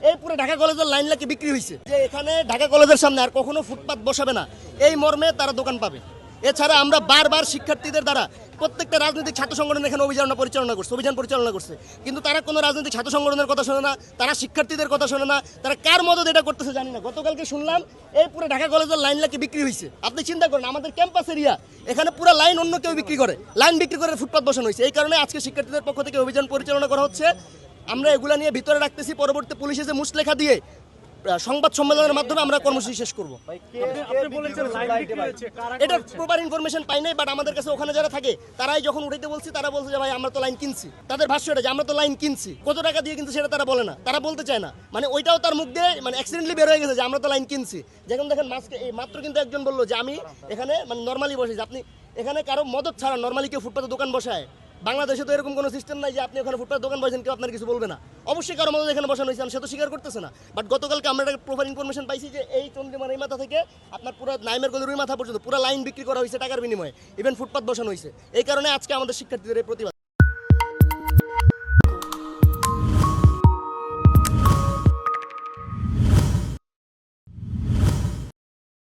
এই পুরো ঢাকা কলেজের লাইন লাগে বিক্রি হয়েছে যে এখানে ঢাকা কলেজের সামনে আর কখনো ফুটপাত বসাবে না, এই মর্মে তারা দোকান পাবে। এছাড়া আমরা বারবার শিক্ষার্থীদের দ্বারা প্রত্যেকটা রাজনৈতিক ছাত্র সংগঠন এখানে অভিযান পরিচালনা করছে, কিন্তু তারা কোনো রাজনৈতিক ছাত্র সংগঠনের কথা শোনে না, তারা শিক্ষার্থীদের কথা শোনে না, তারা কার মদত এটা করতেছে জানি না। গতকালকে শুনলাম এই পুরো ঢাকা কলেজের লাইন লাগে বিক্রি হয়েছে। আপনি চিন্তা করেন, আমাদের ক্যাম্পাস এরিয়া, এখানে পুরো লাইন অন্য কেউ বিক্রি করে, লাইন বিক্রি করে ফুটপাত বসানো হয়েছে। এই কারণে আজকে শিক্ষার্থীদের পক্ষ থেকে অভিযান পরিচালনা করা হচ্ছে। আমরা এগুলা নিয়ে ভিতরে রাখতেছি, পরবর্তী পুলিশ এসে মুচলেখা দিয়ে সংবাদ সম্মেলনের মাধ্যমে আমরা কর্মসূচি শেষ করব। এটা প্রপার ইনফরমেশন পাই নাই, বাট আমাদের কাছে ওখানে যারা থাকে তারাই যখন উঠাইতে বলছি তারা বলছে যে ভাই আমরা তো লাইন কিনছি। তাদের ভাষ্য এটা যে আমরা তো লাইন কিনছি, কত টাকা দিয়ে কিন্তু সেটা তারা বলে না, তারা বলতে চায় না। মানে ওইটাও তার মুখ দিয়ে মানে অ্যাক্সিডেন্টলি বের হয়ে গেছে যে আমরা তো লাইন কিনছি। যেমন দেখেন মাত্র কিন্তু একজন বললো যে আমি এখানে মানে নর্মালি বসেছি। আপনি এখানে কারো মদত ছাড়া নর্মালি কেউ ফুটপাতে দোকান বসায়? বাংলাদেশে তো এরকম কোনো সিস্টেম নাই যে আপনি ওখানে ফুটপাতে দোকান বসেন কেউ আপনার কিছু বলবে না। অবশ্যই কারো মদত এখানে বসানো হয়েছে, সে তো স্বীকার করতেছে না। বাট গতকালকে আমরা একটা প্রপার ইনফরমেশন পাইছি যে এই চন্দ্রিমার এই মাথা থেকে আপনার পুরো নাইমের গলির ওই মাথা পর্যন্ত পুরো লাইন বিক্রি করা হয়েছে টাকার বিনিময়ে, ইভেন ফুটপাত বসানো হয়েছে। এই কারণে আজকে আমাদের শিক্ষার্থীদের এই প্রতিবাদ।